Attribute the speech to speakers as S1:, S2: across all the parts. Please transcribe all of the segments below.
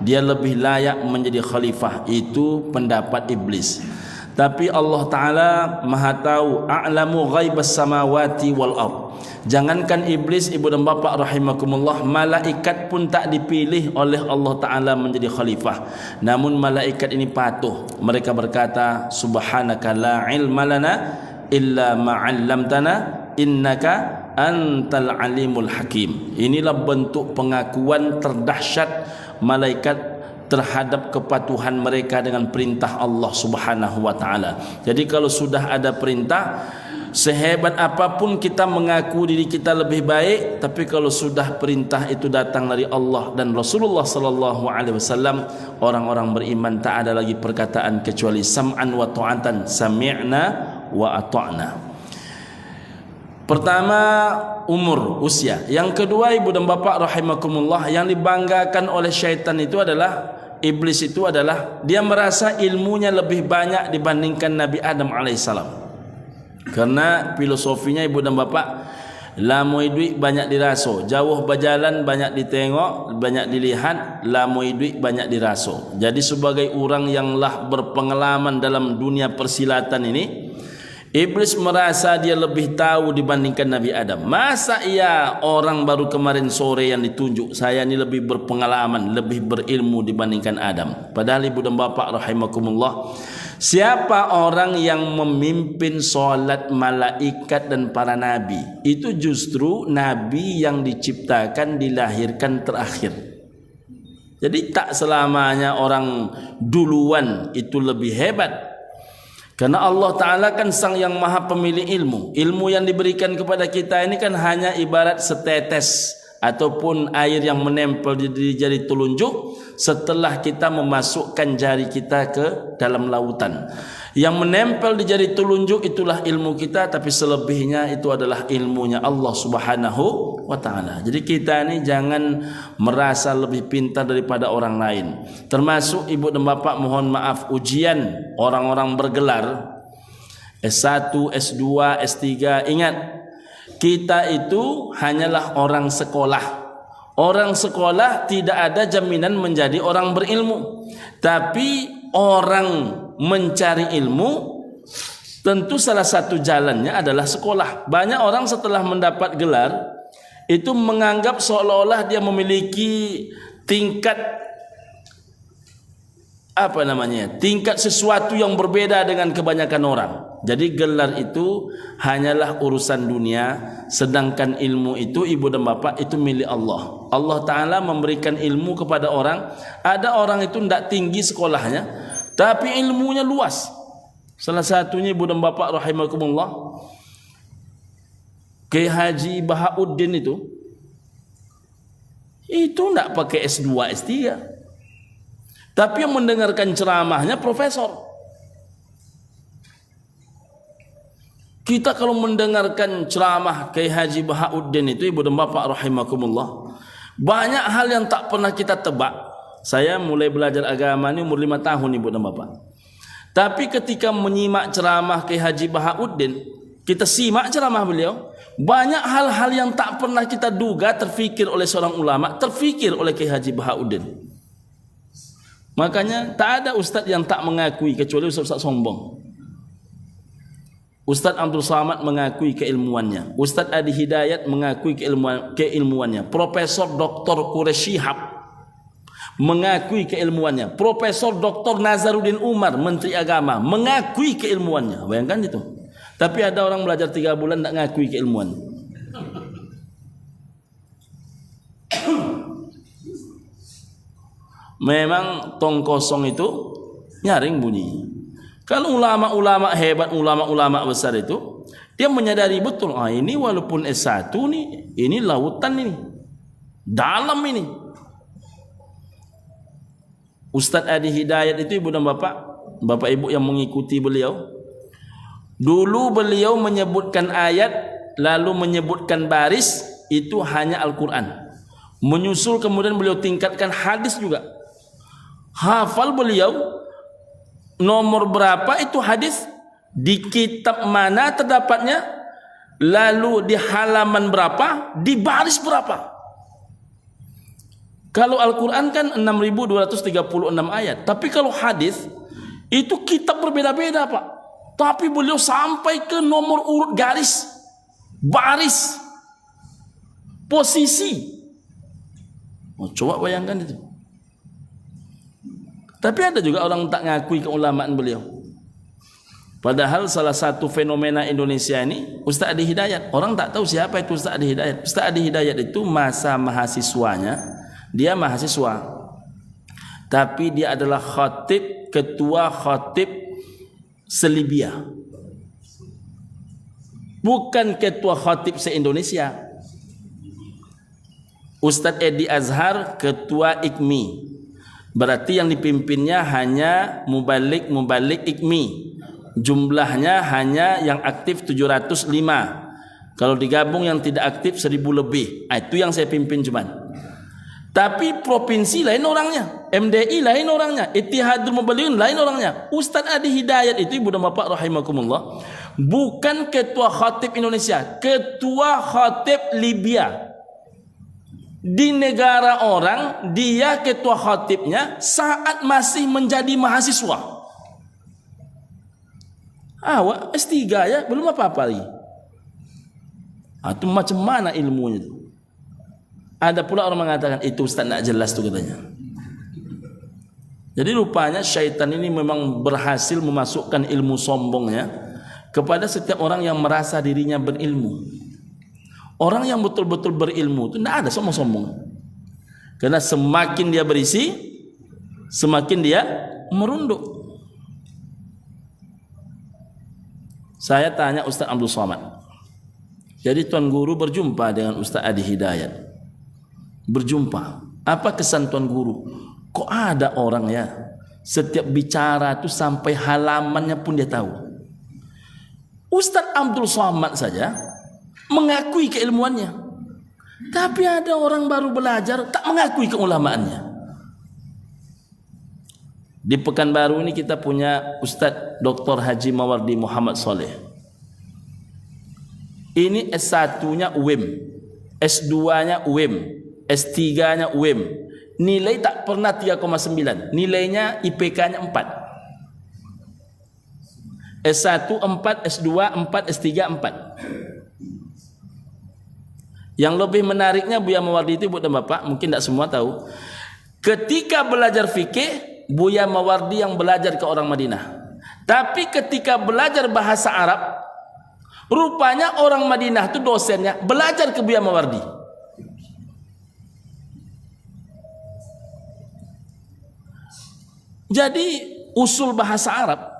S1: dia lebih layak menjadi khalifah. Itu pendapat iblis. Tapi Allah Ta'ala Maha tahu, a'lamu ghaibas samawati wal ard. Jangankan iblis, ibu dan bapa rahimakumullah, malaikat pun tak dipilih oleh Allah Ta'ala menjadi khalifah. Namun malaikat ini patuh. Mereka berkata, subhanaka la ilma lana illa ma'allamtana innaka antal alimul hakim. Inilah bentuk pengakuan terdahsyat malaikat terhadap kepatuhan mereka dengan perintah Allah Subhanahu wa taala. Jadi kalau sudah ada perintah, sehebat apapun kita mengaku diri kita lebih baik, tapi kalau sudah perintah itu datang dari Allah dan Rasulullah sallallahu alaihi wasallam, orang-orang beriman tak ada lagi perkataan kecuali sam'an wa ta'atan, sami'na wa ata'na. Pertama, umur, usia. Yang kedua, ibu dan bapa rahimakumullah, yang dibanggakan oleh syaitan itu adalah, iblis itu adalah, dia merasa ilmunya lebih banyak dibandingkan Nabi Adam alaihissalam. Karena filosofinya ibu dan bapa, lamoi duit banyak diraso, jauh berjalan banyak ditengok, banyak dilihat, lamoi duit banyak diraso. Jadi sebagai orang yang lah berpengalaman dalam dunia persilatan ini, iblis merasa dia lebih tahu dibandingkan Nabi Adam. Masa ia orang baru kemarin sore yang ditunjuk, saya ini lebih berpengalaman, lebih berilmu dibandingkan Adam. Padahal ibu dan bapa rahimakumullah, siapa orang yang memimpin solat malaikat dan para nabi? Itu justru nabi yang diciptakan, dilahirkan terakhir. Jadi tak selamanya orang duluan itu lebih hebat. Karena Allah Ta'ala kan sang yang maha pemilik ilmu. Ilmu yang diberikan kepada kita ini kan hanya ibarat setetes ataupun air yang menempel di jari telunjuk setelah kita memasukkan jari kita ke dalam lautan. Yang menempel di jari telunjuk itulah ilmu kita, tapi selebihnya itu adalah ilmunya Allah Subhanahu wa Ta'ala. Jadi kita ini jangan merasa lebih pintar daripada orang lain. Termasuk ibu dan bapak, mohon maaf, ujian orang-orang bergelar S1, S2, S3. Ingat, kita itu hanyalah orang sekolah. Orang sekolah tidak ada jaminan menjadi orang berilmu. Tapi orang mencari ilmu, tentu salah satu jalannya adalah sekolah. Banyak orang setelah mendapat gelar itu menganggap seolah-olah dia memiliki tingkat tingkat sesuatu yang berbeda dengan kebanyakan orang. Jadi gelar itu hanyalah urusan dunia, sedangkan ilmu itu ibu dan bapak itu milik Allah. Allah Ta'ala memberikan ilmu kepada orang. Ada orang itu tidak tinggi sekolahnya, tapi ilmunya luas. Salah satunya ibu dan bapak rahimakumullah, Kiai Haji Bahauddin itu tidak pakai S2, S3, tapi yang mendengarkan ceramahnya profesor. Kita kalau mendengarkan ceramah Kiai Haji Bahauddin itu ibu dan bapak rahimakumullah, banyak hal yang tak pernah kita tebak. Saya mulai belajar agama ini umur 5 tahun ibu dan bapak. Tapi ketika menyimak ceramah Kiai Haji Bahauddin, kita simak ceramah beliau, banyak hal-hal yang tak pernah kita duga terfikir oleh seorang ulama, terfikir oleh Kiai Haji Bahauddin. Makanya tak ada ustaz yang tak mengakui kecuali ustaz sombong. Ustaz Abdul Samad mengakui keilmuannya, Ustaz Adi Hidayat mengakui keilmuannya, Profesor Dr. Quraisy Shihab mengakui keilmuannya, Profesor Dr. Nazaruddin Umar Menteri Agama mengakui keilmuannya. Bayangkan itu. Tapi ada orang belajar 3 bulan tak mengakui keilmuan. Memang tong kosong itu nyaring bunyi. Kalau ulama-ulama hebat, ulama-ulama besar itu, dia menyadari betul, ini walaupun S1 nih, ini lautan ini, dalam ini. Ustaz Adi Hidayat itu ibu dan bapak ibu yang mengikuti beliau, dulu beliau menyebutkan ayat, lalu menyebutkan baris, itu hanya Al-Quran. Menyusul kemudian beliau tingkatkan hadis juga. Hafal beliau, nomor berapa itu hadis, di kitab mana terdapatnya, lalu di halaman berapa, di baris berapa. Kalau Al-Quran kan 6.236 ayat. Tapi kalau hadis itu kitab berbeda-beda Pak. Tapi beliau sampai ke nomor urut garis, baris, posisi. Coba bayangkan itu. Tapi ada juga orang tak ngakui keulamaan beliau. Padahal salah satu fenomena Indonesia ini Ustaz Adi Hidayat. Orang tak tahu siapa itu Ustaz Adi Hidayat. Ustaz Adi Hidayat itu masa mahasiswanya, dia mahasiswa. Tapi dia adalah khatib, ketua khatib se-Libya. Bukan ketua khatib se-Indonesia. Ustaz Edi Azhar ketua IKMI. Berarti yang dipimpinnya hanya mubalik IKMI. Jumlahnya hanya yang aktif 705. Kalau digabung yang tidak aktif 1000 lebih. Itu yang saya pimpin cuman. Tapi provinsi lain orangnya, MDI lain orangnya, Ittihadul Mubalighun lain orangnya. Ustaz Adi Hidayat itu ibu dan bapak rahimakumullah, bukan ketua khatib Indonesia, ketua khatib Libya. Di negara orang dia ketua khatibnya saat masih menjadi mahasiswa. Awak S3 ya, belum apa-apa lagi. Itu macam mana ilmunya itu? Ada pula orang mengatakan itu Ustaz tak jelas tu katanya. Jadi rupanya syaitan ini memang berhasil memasukkan ilmu sombongnya kepada setiap orang yang merasa dirinya berilmu. Orang yang betul-betul berilmu itu tidak ada sombong-sombong. Karena semakin dia berisi, semakin dia merunduk. Saya tanya Ustaz Abdul Somad. Jadi Tuan Guru berjumpa dengan Ustaz Adi Hidayat. Berjumpa. Apa kesan Tuan Guru? Kok ada orang ya setiap bicara itu sampai halamannya pun dia tahu. Ustaz Abdul Somad saja mengakui keilmuannya. Tapi ada orang baru belajar tak mengakui keulamaannya. Di Pekanbaru ini kita punya Ustaz Dr. Haji Mawardi Muhammad Soleh. Ini S1-nya UIM, S2-nya UIM, S3-nya UIM. Nilai tak pernah 3,9. Nilainya IPK-nya 4. S1 4, S2 4, S3 4. Yang lebih menariknya Buya Mawardi itu Ibu dan Bapak, mungkin tak semua tahu. Ketika belajar fikih, Buya Mawardi yang belajar ke orang Madinah. Tapi ketika belajar bahasa Arab, rupanya orang Madinah itu dosennya belajar ke Buya Mawardi. Jadi usul bahasa Arab,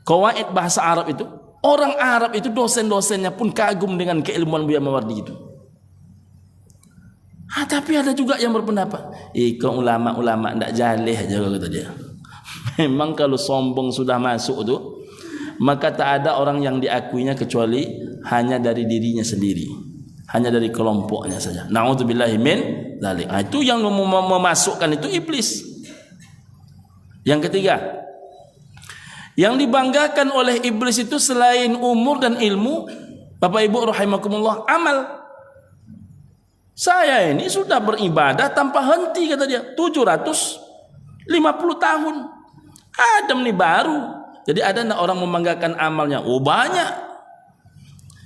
S1: qawaid bahasa Arab itu, orang Arab itu dosen-dosennya pun kagum dengan keilmuan Buya Mawardi itu. Tapi ada juga yang berpendapat, kau ulama-ulama ndak jaleh aja kata dia. Memang kalau sombong sudah masuk tu, maka tak ada orang yang diakuinya kecuali hanya dari dirinya sendiri, hanya dari kelompoknya saja. Na'udzubillahi min dzalik. Itu yang memasukkan itu iblis. Yang ketiga, yang dibanggakan oleh iblis itu selain umur dan ilmu, Bapak Ibu rahimakumullah, amal. Saya ini sudah beribadah tanpa henti kata dia 750 tahun. Adam nih baru. Jadi ada nak orang membanggakan amalnya? Oh banyak.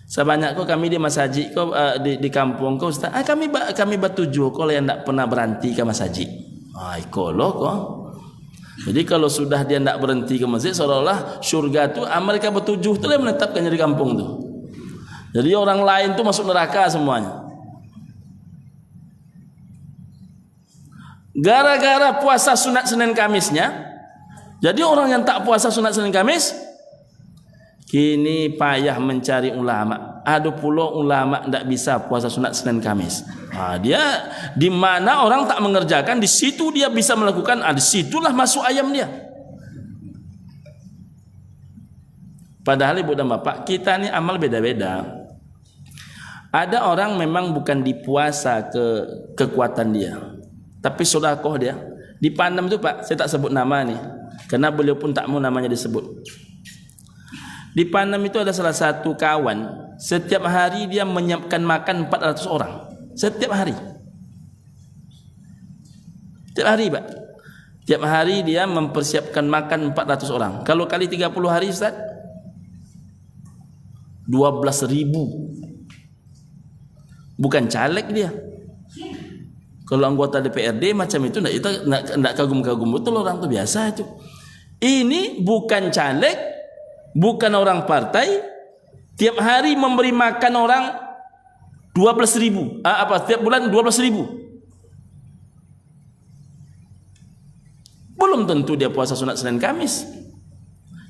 S1: Sebanyak kau kami di masjid kau di kampung kau Ustaz. Kami bertujuh kalau yang tak pernah berhenti ke masjid. Ikolo kau. Jadi kalau sudah dia tak berhenti ke masjid, seolah-olah syurga tu mereka bertujuh tu yang menetapkannya di kampung tu. Jadi orang lain tu masuk neraka semuanya. Gara-gara puasa sunat Senin Kamisnya, jadi orang yang tak puasa sunat Senin Kamis kini payah mencari ulama. Ada pula ulama tidak bisa puasa sunat Senin Kamis. Dia di mana orang tak mengerjakan, di situ dia bisa melakukan. Di situlah masuk ayam dia. Padahal Ibu dan Bapak, kita ni amal beda-beda. Ada orang memang bukan di puasa kekuatan dia, tapi sedekah dia. Di Panam tu Pak, saya tak sebut nama ni, karena beliau pun tak mau namanya disebut. Di Panam itu ada salah satu kawan, setiap hari dia menyiapkan makan 400 orang. Setiap hari. Tiap hari Pak. Tiap hari dia mempersiapkan makan 400 orang. Kalau kali 30 hari Ustaz, 12.000. Bukan caleg dia. Kalau anggota DPRD macam itu enggak kagum-kagum betul, orang tuh biasa itu. Ini bukan caleg, bukan orang partai, tiap hari memberi makan orang 12.000. Setiap bulan 12.000. Belum tentu dia puasa sunat Senin Kamis.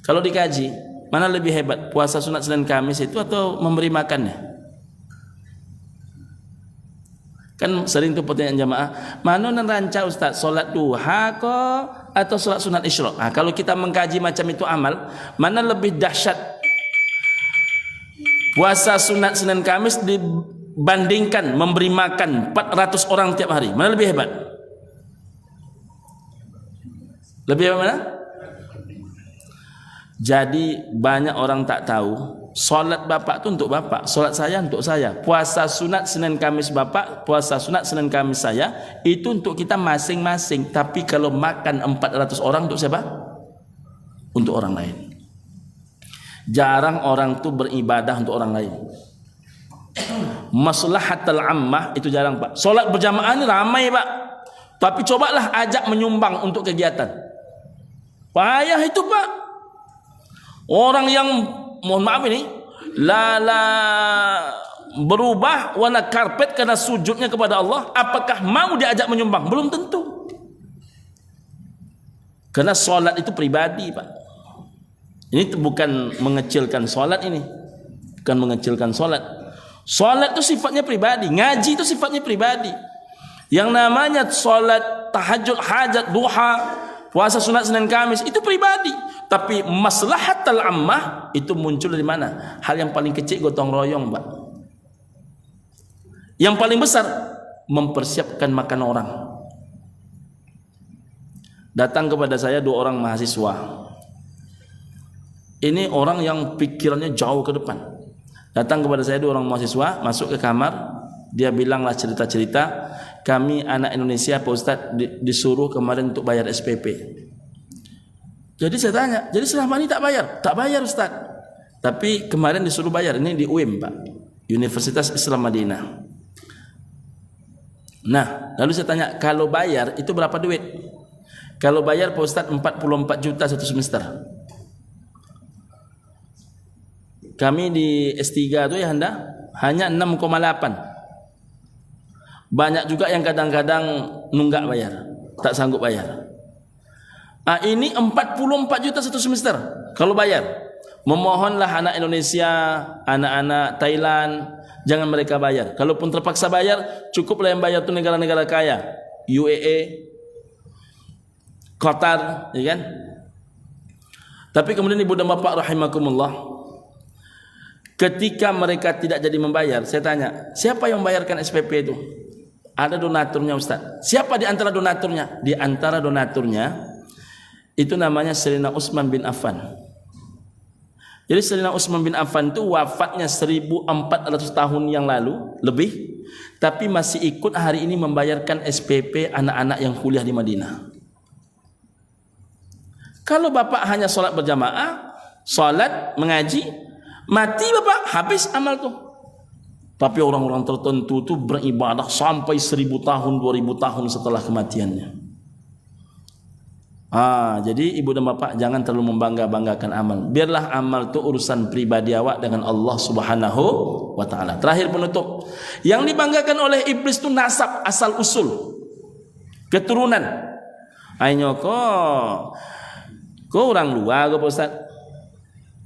S1: Kalau dikaji, mana lebih hebat, puasa sunat Senin Kamis itu atau memberi makannya? Kan sering tuh pertanyaan jamaah, mana nan ranca Ustaz, solat duha ko atau solat sunat isyraq? Kalau kita mengkaji macam itu amal, mana lebih dahsyat puasa sunat Senin Kamis dibandingkan memberi makan 400 orang tiap hari? Mana lebih hebat? Lebih hebat mana? Jadi banyak orang tak tahu, solat bapak tu untuk bapak, solat saya untuk saya. Puasa sunat Senin Kamis bapak, puasa sunat Senin Kamis saya, itu untuk kita masing-masing. Tapi kalau makan 400 orang untuk siapa? Untuk orang lain. Jarang orang tu beribadah untuk orang lain. Maslahatul ammah itu jarang Pak. Solat berjamaah ni ramai Pak, tapi cobalah ajak menyumbang untuk kegiatan. Payah itu Pak. Orang yang, mohon maaf ini, berubah warna karpet karena sujudnya kepada Allah, apakah mau diajak menyumbang? Belum tentu. Karena solat itu pribadi Pak. Ini bukan mengecilkan solat ini. Bukan mengecilkan solat. Solat itu sifatnya pribadi. Ngaji itu sifatnya pribadi. Yang namanya solat tahajud, hajat, duha, puasa sunat Senin Kamis itu pribadi. Tapi maslahatul ammah itu muncul dari mana? Hal yang paling kecil gotong royong Pak. Yang paling besar mempersiapkan makan orang. Datang kepada saya 2 orang mahasiswa. Ini orang yang pikirannya jauh ke depan. Datang kepada saya 2 orang mahasiswa, masuk ke kamar, dia bilanglah cerita-cerita, kami anak Indonesia Pak Ustaz disuruh kemarin untuk bayar SPP. Jadi saya tanya, jadi selama ini tak bayar? Tak bayar Ustaz. Tapi kemarin disuruh bayar, ini di UIM Pak, Universitas Islam Madinah. Nah, lalu saya tanya, kalau bayar itu berapa duit? Kalau bayar Pak Ustaz 44 juta satu semester. Kami di S3 itu ya Anda, hanya 6,8. Banyak juga yang kadang-kadang nunggak bayar, tak sanggup bayar. Ini 44 juta satu semester kalau bayar. Memohonlah anak Indonesia, anak-anak Thailand, jangan mereka bayar. Kalaupun terpaksa bayar, cukuplah yang bayar itu negara-negara kaya, UAE, Qatar, ya kan? Tapi kemudian ibu dan bapak rahimakumullah, ketika mereka tidak jadi membayar, saya tanya, siapa yang membayarkan SPP itu? Ada donaturnya Ustaz. Siapa di antara donaturnya? Di antara donaturnya itu namanya Sayyidina Utsman bin Affan. Jadi Sayyidina Utsman bin Affan itu wafatnya 1400 tahun yang lalu lebih, tapi masih ikut hari ini membayarkan SPP anak-anak yang kuliah di Madinah. Kalau bapak hanya sholat berjamaah, sholat, mengaji, mati bapak, habis amal tuh. Tapi orang-orang tertentu itu beribadah sampai 1000 tahun, 2000 tahun setelah kematiannya. Jadi ibu dan bapak jangan terlalu membangga-banggakan amal. Biarlah amal itu urusan pribadi awak dengan Allah Subhanahu wa taala. Terakhir penutup, yang dibanggakan oleh iblis itu nasab, asal usul, keturunan. Ayo kau orang luar Pak Ustaz.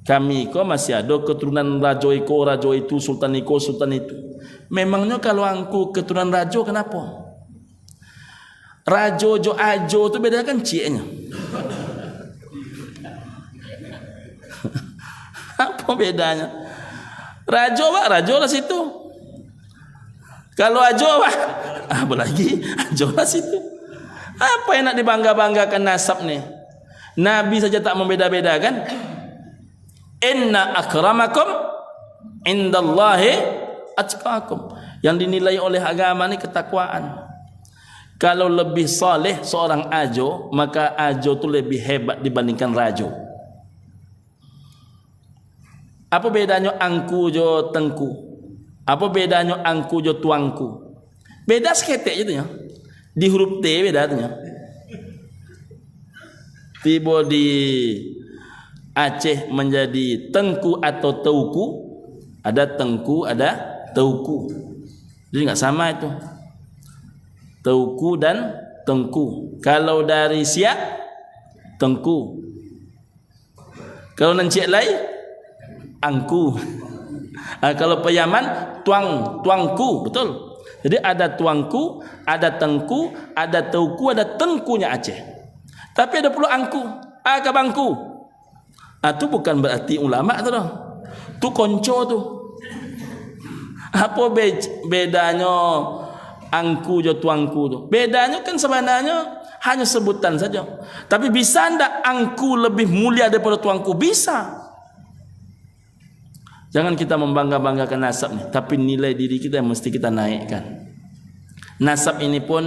S1: Kami masih ada keturunan raja itu, sultan itu. Memangnya kalau angku keturunan raja kenapa? Rajo jo ajo tu beda kan ciknya. Apa bedanya? Rajo Pak, rajo lah situ. Kalau ajo Pak, apa lagi? Ajo lah situ. Apa yang nak dibangga-banggakan nasab nih? Nabi saja tak membeda-bedakan. Inna akramakum indallahi atqakum. Yang dinilai oleh agama ni ketakwaan. Kalau lebih soleh seorang ajo, maka ajo tu lebih hebat dibandingkan rajo. Apa bedanya angku jo tengku? Apa bedanya angku jo tuangku? Beda seketek je tu ya. Di huruf T beda tu ya. Tiba di Aceh menjadi tengku atau teuku. Ada tengku, ada teuku. Jadi enggak sama itu. Teuku dan tengku. Kalau dari Siak, tengku. Kalau Nancik Lai, angku. Kalau Payaman, tuangku, betul. Jadi ada tuangku, ada tengku, ada teuku, ada tengkunya Aceh. Tapi ada pula angku, kabangku. Itu bukan berarti ulama tu dah. Tu konco tu. Apa bedanya angku jo tuangku tu? Bedanya kan sebenarnya hanya sebutan saja. Tapi bisa ndak angku lebih mulia daripada tuangku? Bisa. Jangan kita membangga-banggakan nasab ni, tapi nilai diri kita yang mesti kita naikkan. Nasab ini pun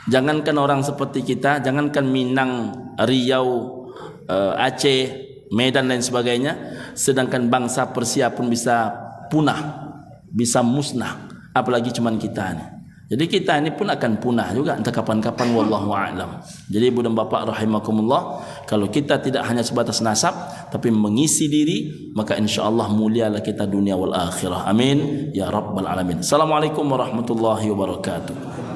S1: jangankan orang seperti kita, jangankan Minang, Riau, Aceh, Medan dan sebagainya, sedangkan bangsa Persia pun bisa punah, bisa musnah, apalagi cuman kita ni. Jadi kita ini pun akan punah juga entah kapan-kapan, wallahu a'lam. Jadi ibu dan bapa rahimakumullah, kalau kita tidak hanya sebatas nasab tapi mengisi diri, maka insyaallah mulialah kita dunia wal akhirah. Amin ya rabbal alamin. Assalamualaikum warahmatullahi wabarakatuh.